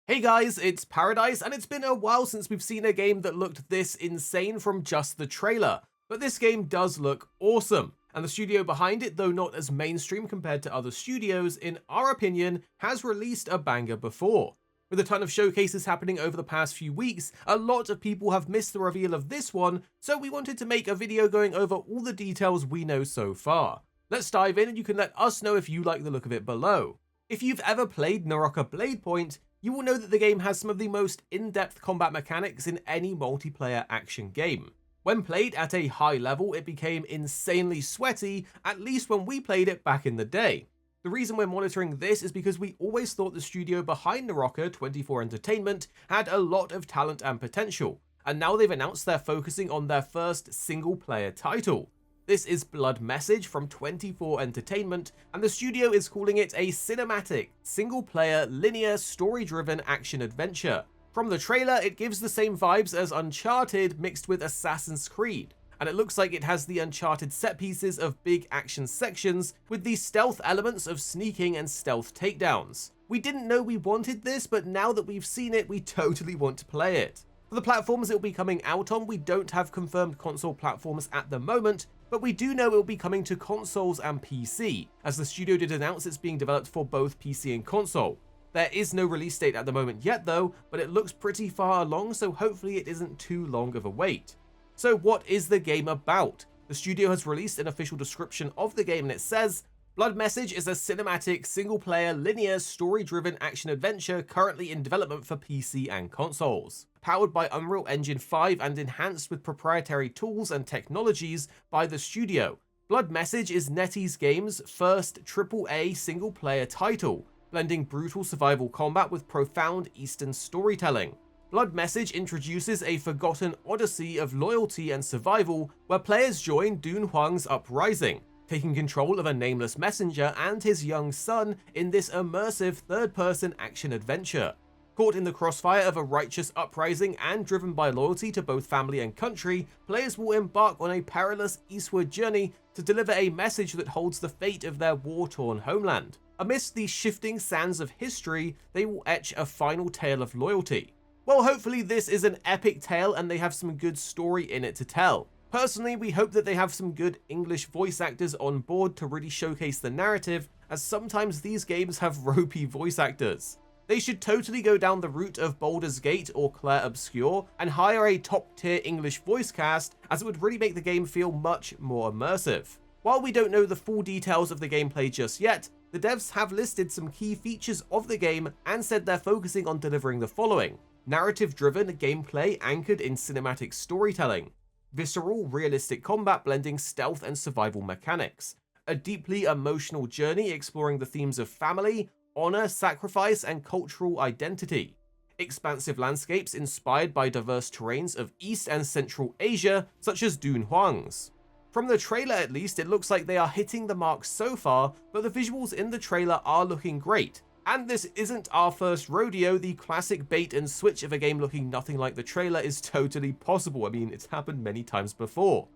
Hey guys, it's Paradise, and it's been a while since we've seen a game that looked this insane from just the trailer, but this game does look awesome, and the studio behind it, though not as mainstream compared to other studios, in our opinion, has released a banger before. With a ton of showcases happening over the past few weeks, a lot of people have missed the reveal of this one, so we wanted to make a video going over all the details we know so far. Let's dive in and you can let us know if you like the look of it below. If you've ever played Naraka Bladepoint, you will know that the game has some of the most in-depth combat mechanics in any multiplayer action game. When played at a high level, it became insanely sweaty, at least when we played it back in the day. The reason we're monitoring this is because we always thought the studio behind Naraka, 24 Entertainment, had a lot of talent and potential, and now they've announced they're focusing on their first single-player title. This is Blood Message from 24 Entertainment, and the studio is calling it a cinematic, single-player, linear, story-driven action-adventure. From the trailer, it gives the same vibes as Uncharted mixed with Assassin's Creed, and it looks like it has the Uncharted set pieces of big action sections with the stealth elements of sneaking and stealth takedowns. We didn't know we wanted this, but now that we've seen it, we totally want to play it. For the platforms it will be coming out on, we don't have confirmed console platforms at the moment, but we do know it will be coming to consoles and PC, as the studio did announce it's being developed for both PC and console. There is no release date at the moment yet though, but it looks pretty far along, so hopefully it isn't too long of a wait. So what is the game about? The studio has released an official description of the game and it says, Blood Message is a cinematic, single-player, linear, story-driven action-adventure currently in development for PC and consoles. Powered by Unreal Engine 5 and enhanced with proprietary tools and technologies by the studio, Blood Message is NetEase Games' first AAA single-player title, blending brutal survival combat with profound Eastern storytelling. Blood Message introduces a forgotten odyssey of loyalty and survival where players join Dun Huang's uprising, taking control of a nameless messenger and his young son in this immersive third-person action-adventure. Caught in the crossfire of a righteous uprising and driven by loyalty to both family and country, players will embark on a perilous eastward journey to deliver a message that holds the fate of their war-torn homeland. Amidst the shifting sands of history, they will etch a final tale of loyalty. Well, hopefully this is an epic tale and they have some good story in it to tell. Personally, we hope that they have some good English voice actors on board to really showcase the narrative, as sometimes these games have ropey voice actors. They should totally go down the route of Baldur's Gate or Clair Obscur and hire a top-tier English voice cast, as it would really make the game feel much more immersive. While we don't know the full details of the gameplay just yet, the devs have listed some key features of the game and said they're focusing on delivering the following: narrative-driven gameplay anchored in cinematic storytelling, visceral, realistic combat blending stealth and survival mechanics, a deeply emotional journey exploring the themes of family, honor, sacrifice, and cultural identity, expansive landscapes inspired by diverse terrains of East and Central Asia, such as Dun Huang's. From the trailer at least, it looks like they are hitting the mark so far, but the visuals in the trailer are looking great. And this isn't our first rodeo. The classic bait and switch of a game looking nothing like the trailer is totally possible. I mean, it's happened many times before.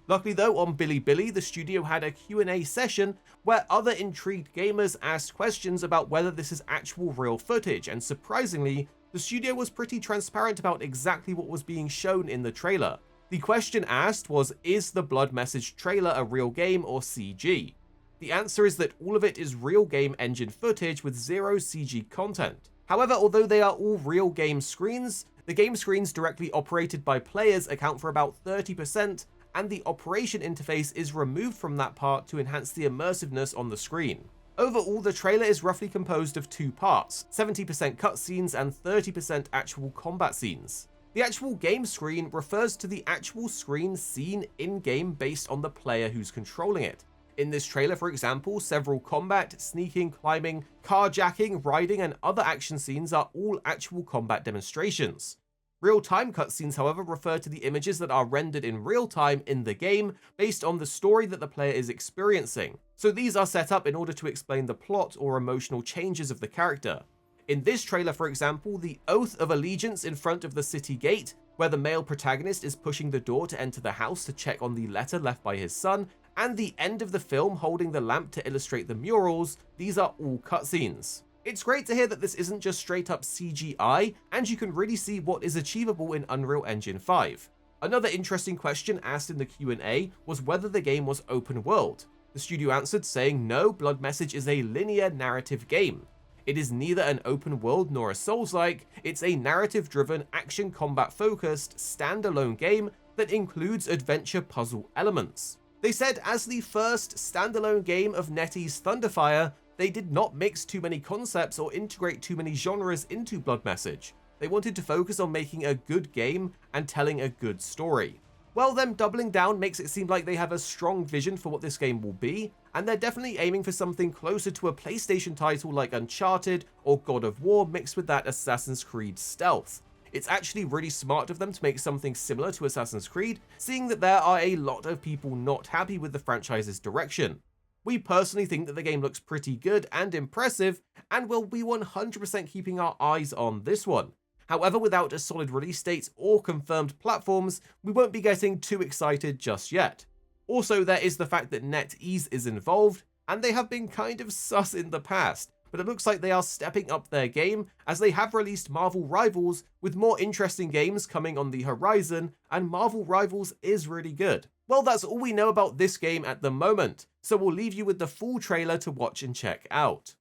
Luckily though, on Bilibili, the studio had a Q&A session where other intrigued gamers asked questions about whether this is actual real footage, and surprisingly, the studio was pretty transparent about exactly what was being shown in the trailer. The question asked was, is the Blood Message trailer a real game or CG? The answer is that all of it is real game engine footage with zero CG content. However, although they are all real game screens, the game screens directly operated by players account for about 30%, and the operation interface is removed from that part to enhance the immersiveness on the screen. Overall, the trailer is roughly composed of two parts, 70% cutscenes and 30% actual combat scenes. The actual game screen refers to the actual screen seen in-game based on the player who's controlling it. In this trailer, for example, several combat, sneaking, climbing, carjacking, riding, and other action scenes are all actual combat demonstrations. Real-time cutscenes, however, refer to the images that are rendered in real time in the game based on the story that the player is experiencing. So these are set up in order to explain the plot or emotional changes of the character. In this trailer, for example, the Oath of Allegiance in front of the city gate, where the male protagonist is pushing the door to enter the house to check on the letter left by his son, and the end of the film holding the lamp to illustrate the murals, these are all cutscenes. It's great to hear that this isn't just straight up CGI, and you can really see what is achievable in Unreal Engine 5. Another interesting question asked in the Q&A was whether the game was open world. The studio answered saying no, Blood Message is a linear narrative game. It is neither an open world nor a Souls-like, it's a narrative-driven, action combat-focused, standalone game that includes adventure puzzle elements. They said as the first standalone game of NetEase Thunderfire, they did not mix too many concepts or integrate too many genres into Blood Message. They wanted to focus on making a good game and telling a good story. Well, them doubling down makes it seem like they have a strong vision for what this game will be, and they're definitely aiming for something closer to a PlayStation title like Uncharted or God of War mixed with that Assassin's Creed stealth. It's actually really smart of them to make something similar to Assassin's Creed, seeing that there are a lot of people not happy with the franchise's direction. We personally think that the game looks pretty good and impressive, and will be 100% keeping our eyes on this one. However, without a solid release date or confirmed platforms, we won't be getting too excited just yet. Also, there is the fact that NetEase is involved, and they have been kind of sus in the past, but it looks like they are stepping up their game as they have released Marvel Rivals with more interesting games coming on the horizon, and Marvel Rivals is really good. Well, that's all we know about this game at the moment, so we'll leave you with the full trailer to watch and check out.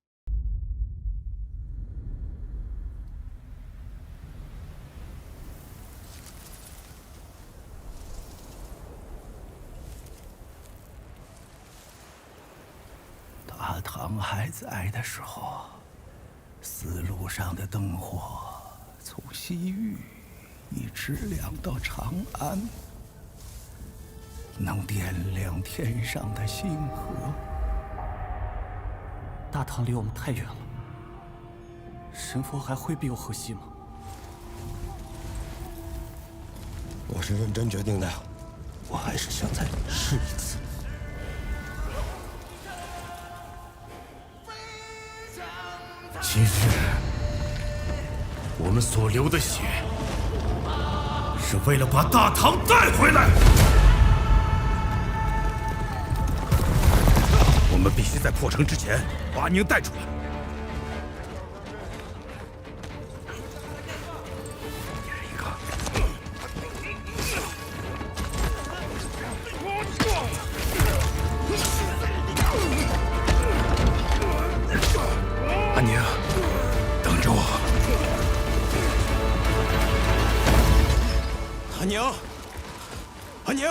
大唐还在的时候，丝路上的灯火从西域一直亮到长安，能点亮天上的星河。大唐离我们太远了，神佛还会庇佑河西吗？我是认真决定的，我还是想再试一次。今日我们所流的血，是为了把大唐带回来。我们必须在破城之前把宁带出来。一人一个。安宁，等着我。安宁，安宁，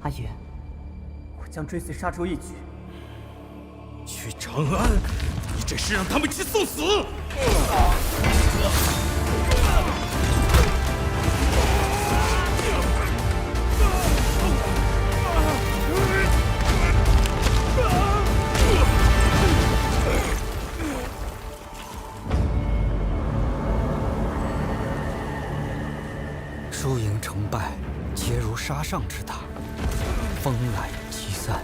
阿爷，我将追随沙洲一举。去长安，你这是让他们去送死！输赢成败，皆如沙上之大，风来即散，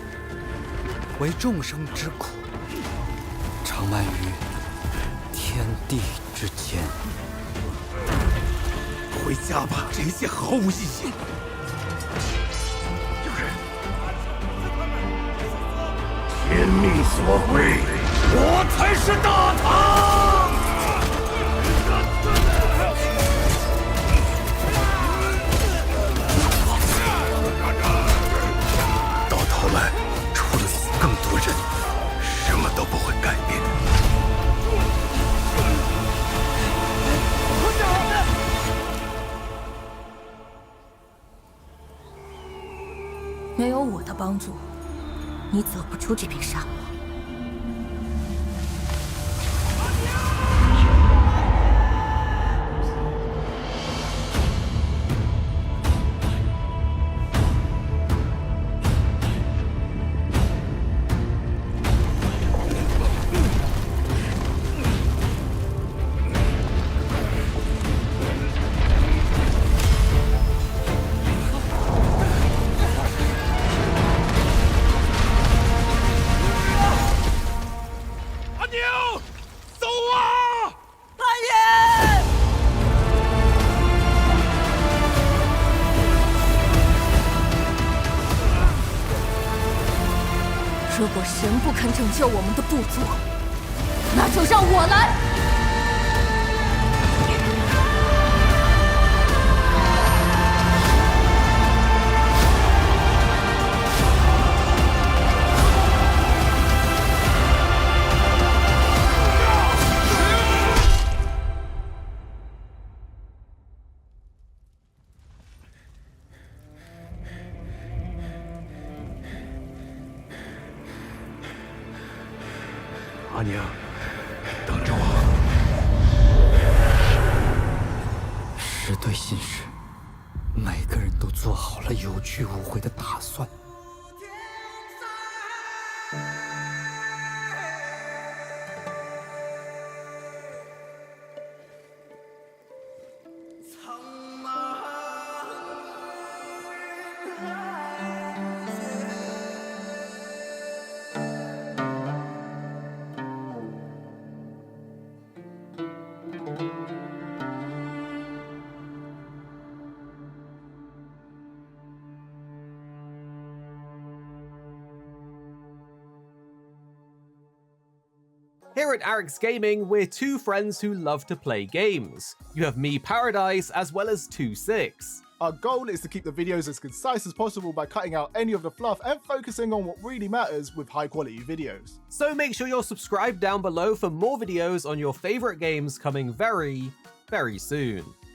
为众生之苦，长漫于天地之间。回家吧，这一切毫无意义。有人，天命所归，我才是大唐。到头来，除了死更多人，什么都不会改变。没有我的帮助，你走不出这片沙漠。神不肯拯救我们的部族，那就让我来。阿娘，等着我。是对信使，每个人都做好了有去无回的打算。Here at Arix Gaming, we're two friends who love to play games. You have me, Paradise, as well as 26. Our goal is to keep the videos as concise as possible by cutting out any of the fluff and focusing on what really matters with high quality videos. So make sure you're subscribed down below for more videos on your favorite games coming very, very soon.